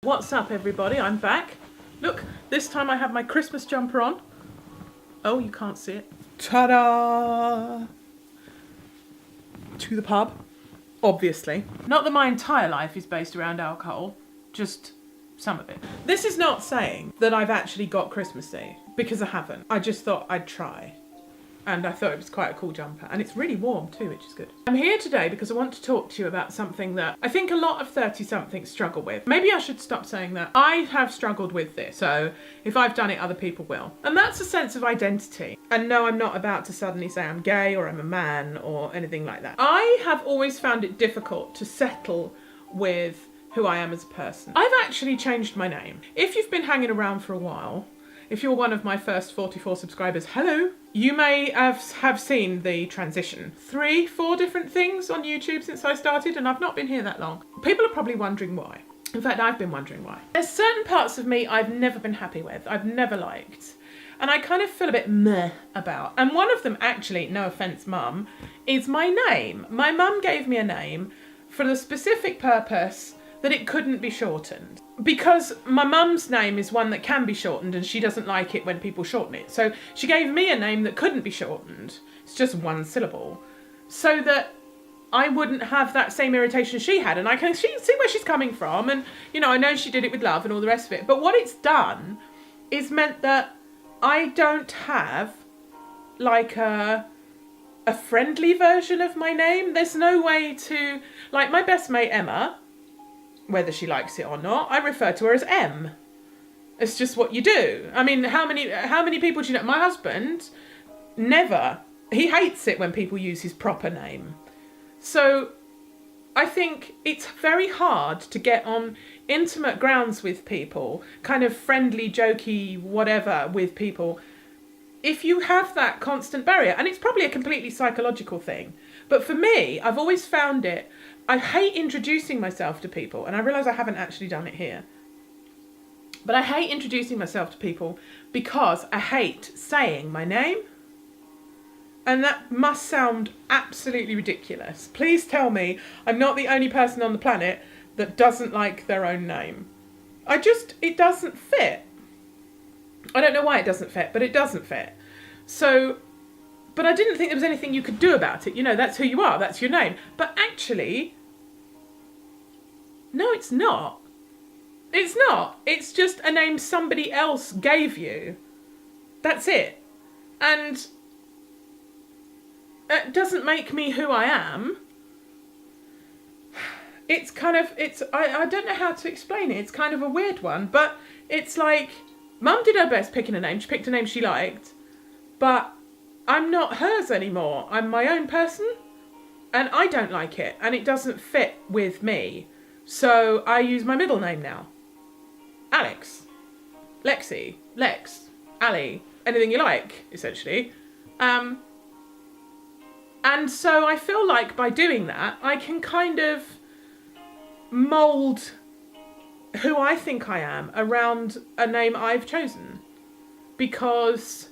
What's up, everybody? I'm back. Look, this time I have my Christmas jumper on. Oh, you can't see it. Ta-da! To the pub, obviously. Not that my entire life is based around alcohol, just some of it. This is not saying that I've actually got Christmassy, because I haven't. I just thought I'd try. And I thought it was quite a cool jumper. And it's really warm too, which is good. I'm here today because I want to talk to you about something that I think a lot of 30-somethings struggle with. Maybe I should stop saying that. I have struggled with this, so if I've done it, other people will. And that's a sense of identity. And no, I'm not about to suddenly say I'm gay or I'm a man or anything like that. I have always found it difficult to settle with who I am as a person. I've actually changed my name. If you've been hanging around for a while, if you're one of my first 44 subscribers, hello. You may have seen the transition. 3-4 different things on YouTube since I started, and I've not been here that long. People are probably wondering why. In fact, I've been wondering why. There's certain parts of me I've never been happy with, I've never liked, and I kind of feel a bit meh about. And one of them, actually, no offence, Mum, is my name. My mum gave me a name for the specific purpose that it couldn't be shortened. Because my mum's name is one that can be shortened and she doesn't like it when people shorten it. So she gave me a name that couldn't be shortened. It's just one syllable. So that I wouldn't have that same irritation she had. And I can see where she's coming from. And, you know, I know she did it with love and all the rest of it. But what it's done is meant that I don't have like a friendly version of my name. There's no way to, like my best mate Emma, whether she likes it or not, I refer to her as M. It's just what you do. I mean, how many people do you know? My husband, never. He hates it when people use his proper name. So I think it's very hard to get on intimate grounds with people, kind of friendly, jokey, whatever with people, if you have that constant barrier. And it's probably a completely psychological thing. But for me, I've always found it, I hate introducing myself to people, and I realise I haven't actually done it here. But I hate introducing myself to people because I hate saying my name. And that must sound absolutely ridiculous. Please tell me I'm not the only person on the planet that doesn't like their own name. It doesn't fit. I don't know why it doesn't fit, but it doesn't fit. So, but I didn't think there was anything you could do about it. You know, that's who you are, that's your name. But actually, no, it's not. It's not. It's just a name somebody else gave you. That's it. And it doesn't make me who I am. It's kind of, I don't know how to explain it. It's kind of a weird one, but it's like, Mum did her best picking a name. She picked a name she liked, but I'm not hers anymore. I'm my own person, and I don't like it, and it doesn't fit with me. So I use my middle name now. Alex, Lexi, Lex, Ali, anything you like, essentially. And so I feel like by doing that, I can kind of mould who I think I am around a name I've chosen. Because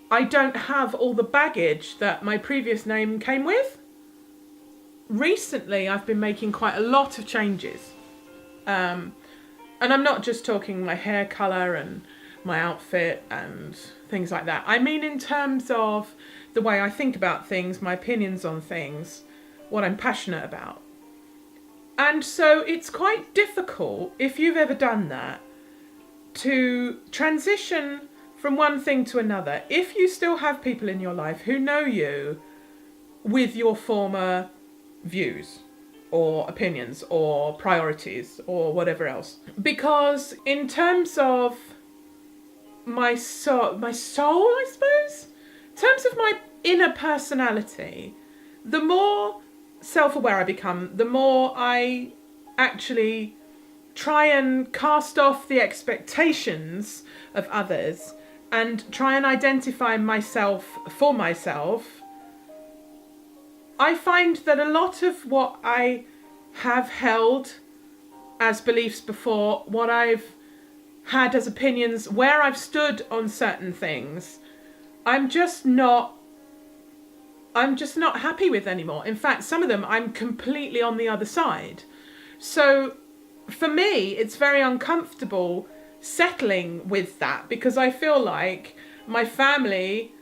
I don't have all the baggage that my previous name came with. Recently, I've been making quite a lot of changes. And I'm not just talking my hair colour and my outfit and things like that. I mean in terms of the way I think about things, my opinions on things, what I'm passionate about. And so it's quite difficult, if you've ever done that, to transition from one thing to another. If you still have people in your life who know you with your former views or opinions or priorities or whatever else. Because in terms of my soul, I suppose, in terms of my inner personality, the more self-aware I become, the more I actually try and cast off the expectations of others and try and identify myself for myself. I find that a lot of what I have held as beliefs before, what I've had as opinions, where I've stood on certain things, I'm just not happy with anymore. In fact, some of them I'm completely on the other side. So for me, it's very uncomfortable settling with that, because I feel like my family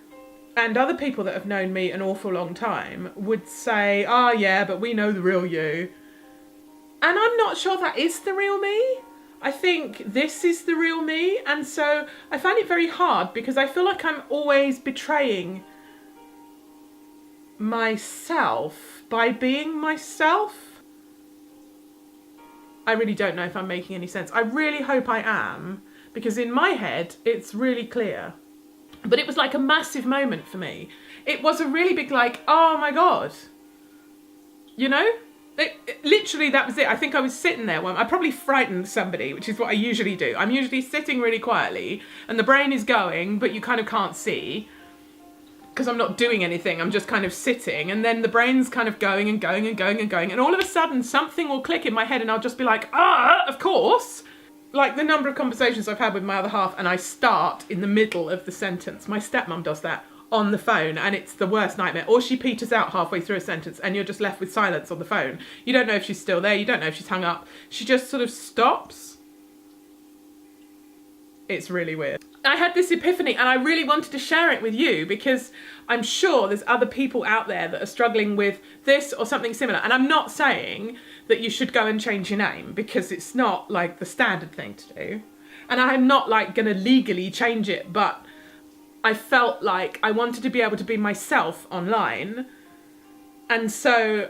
and other people that have known me an awful long time would say, oh yeah, but we know the real you. And I'm not sure that is the real me. I think this is the real me. And so I find it very hard, because I feel like I'm always betraying myself by being myself. I really don't know if I'm making any sense. I really hope I am, because in my head, it's really clear. But it was like a massive moment for me. It was a really big, like, oh my God, you know? Literally, that was it. I think I was sitting there when I probably frightened somebody, which is what I usually do. I'm usually sitting really quietly and the brain is going, but you kind of can't see because I'm not doing anything. I'm just kind of sitting, and then the brain's kind of going and going and going and going. And all of a sudden something will click in my head and I'll just be like, of course. Like the number of conversations I've had with my other half and I start in the middle of the sentence. My stepmom does that on the phone, and it's the worst nightmare. Or she peters out halfway through a sentence and you're just left with silence on the phone. You don't know if she's still there. You don't know if she's hung up. She just sort of stops. It's really weird. I had this epiphany and I really wanted to share it with you, because I'm sure there's other people out there that are struggling with this or something similar. And I'm not saying that you should go and change your name, because it's not like the standard thing to do. And I'm not like going to legally change it, but I felt like I wanted to be able to be myself online. And so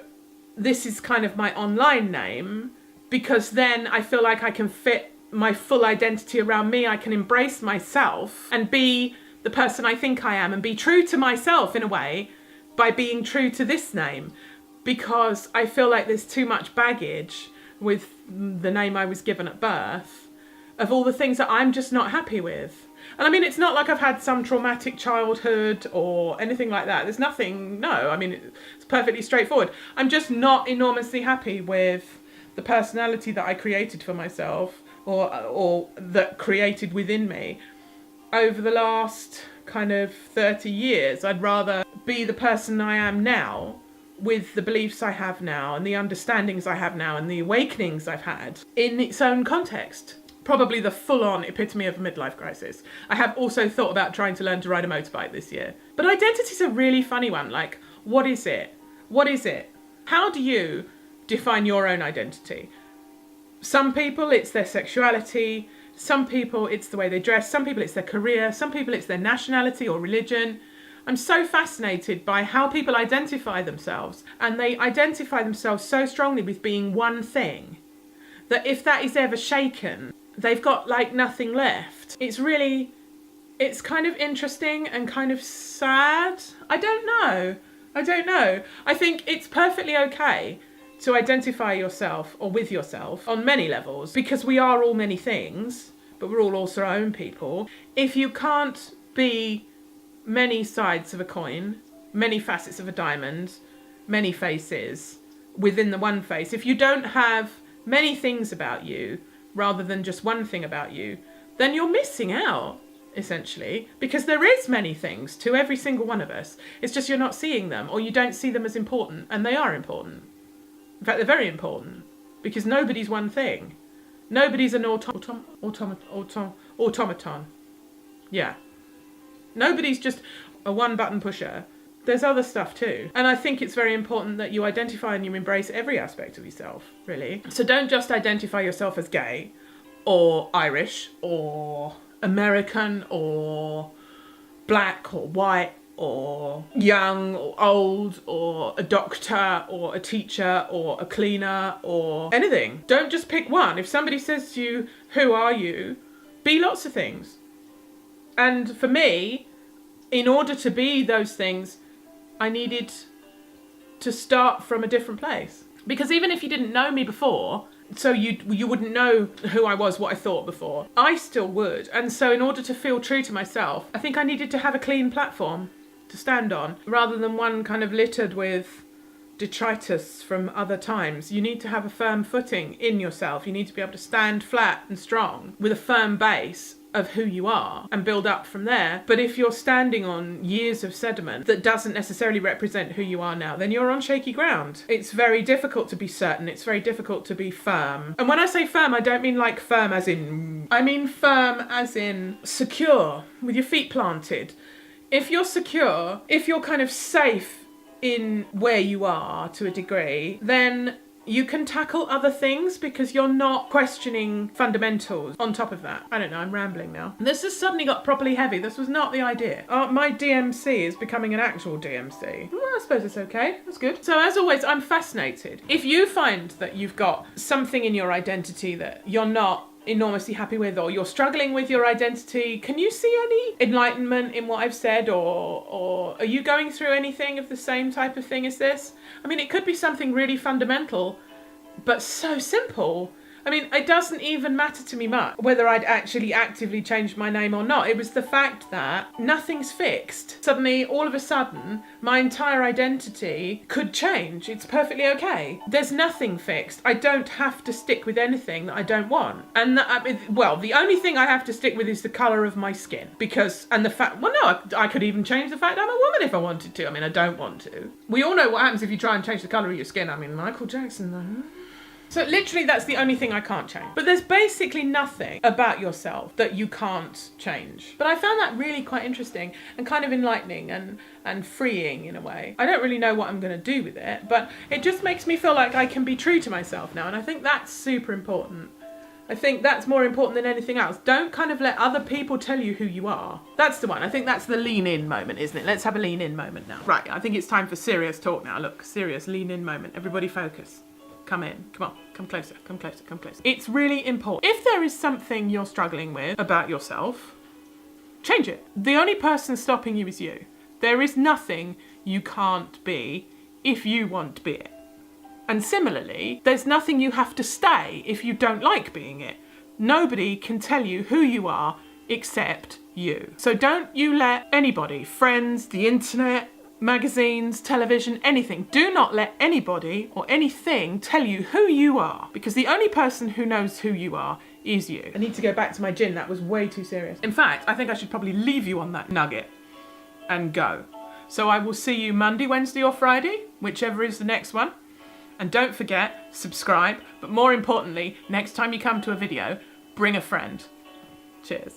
this is kind of my online name, because then I feel like I can fit my full identity around me. I can embrace myself and be the person I think I am, and be true to myself in a way by being true to this name, because I feel like there's too much baggage with the name I was given at birth of all the things that I'm just not happy with. And I mean, it's not like I've had some traumatic childhood or anything like that. There's nothing, no, I mean, it's perfectly straightforward. I'm just not enormously happy with the personality that I created for myself, or that created within me over the last kind of 30 years. I'd rather be the person I am now, with the beliefs I have now and the understandings I have now and the awakenings I've had, in its own context. Probably the full-on epitome of a midlife crisis. I have also thought about trying to learn to ride a motorbike this year. But identity's a really funny one. Like, what is it? What is it? How do you define your own identity? Some people, it's their sexuality. Some people, it's the way they dress. Some people, it's their career. Some people, it's their nationality or religion. I'm so fascinated by how people identify themselves. And they identify themselves so strongly with being one thing that if that is ever shaken, they've got like nothing left. It's kind of interesting and kind of sad. I don't know. I think it's perfectly okay to identify yourself or with yourself on many levels, because we are all many things, but we're all also our own people. If you can't be many sides of a coin, many facets of a diamond, many faces within the one face, if you don't have many things about you rather than just one thing about you, then you're missing out, essentially, because there is many things to every single one of us. It's just you're not seeing them, or you don't see them as important, and they are important. In fact, they're very important, because nobody's one thing. Nobody's an automaton. Yeah. Nobody's just a one-button pusher. There's other stuff too. And I think it's very important that you identify and you embrace every aspect of yourself, really. So don't just identify yourself as gay, or Irish, or American, or black, or white, or young, or old, or a doctor, or a teacher, or a cleaner, or anything. Don't just pick one. If somebody says to you, who are you? Be lots of things. And for me, in order to be those things, I needed to start from a different place. Because even if you didn't know me before, so you wouldn't know who I was, what I thought before, I still would. And so in order to feel true to myself, I think I needed to have a clean platform to stand on, rather than one kind of littered with detritus from other times. You need to have a firm footing in yourself. You need to be able to stand flat and strong with a firm base of who you are and build up from there. But if you're standing on years of sediment that doesn't necessarily represent who you are now, then you're on shaky ground. It's very difficult to be certain. It's very difficult to be firm. And when I say firm, I don't mean like firm as in, I mean firm as in secure, with your feet planted. If you're secure, if you're kind of safe in where you are to a degree, then you can tackle other things because you're not questioning fundamentals on top of that. I don't know, I'm rambling now. This has suddenly got properly heavy. This was not the idea. My DMC is becoming an actual DMC. Well, I suppose it's okay. That's good. So as always, I'm fascinated. If you find that you've got something in your identity that you're not enormously happy with, or you're struggling with your identity, can you see any enlightenment in what I've said, or are you going through anything of the same type of thing as this? I mean, it could be something really fundamental but so simple. I mean, it doesn't even matter to me much whether I'd actually actively changed my name or not. It was the fact that nothing's fixed. Suddenly, all of a sudden, my entire identity could change. It's perfectly okay. There's nothing fixed. I don't have to stick with anything that I don't want. And the only thing I have to stick with is the colour of my skin. I could even change the fact I'm a woman if I wanted to. I mean, I don't want to. We all know what happens if you try and change the colour of your skin. I mean, Michael Jackson, though. So literally that's the only thing I can't change. But there's basically nothing about yourself that you can't change. But I found that really quite interesting and kind of enlightening and freeing in a way. I don't really know what I'm going to do with it, but it just makes me feel like I can be true to myself now. And I think that's super important. I think that's more important than anything else. Don't kind of let other people tell you who you are. That's the one. I think that's the lean in moment, isn't it? Let's have a lean in moment now. Right, I think it's time for serious talk now. Look, serious lean in moment. Everybody focus. Come in. Come on. Come closer. Come closer. Come closer. It's really important. If there is something you're struggling with about yourself, change it. The only person stopping you is you. There is nothing you can't be if you want to be it. And similarly, there's nothing you have to stay if you don't like being it. Nobody can tell you who you are except you. So don't you let anybody, friends, the internet, magazines, television, anything. Do not let anybody or anything tell you who you are, because the only person who knows who you are is you. I need to go back to my gin. That was way too serious. In fact, I think I should probably leave you on that nugget and go. So I will see you Monday, Wednesday or Friday, whichever is the next one. And don't forget, subscribe. But more importantly, next time you come to a video, bring a friend. Cheers.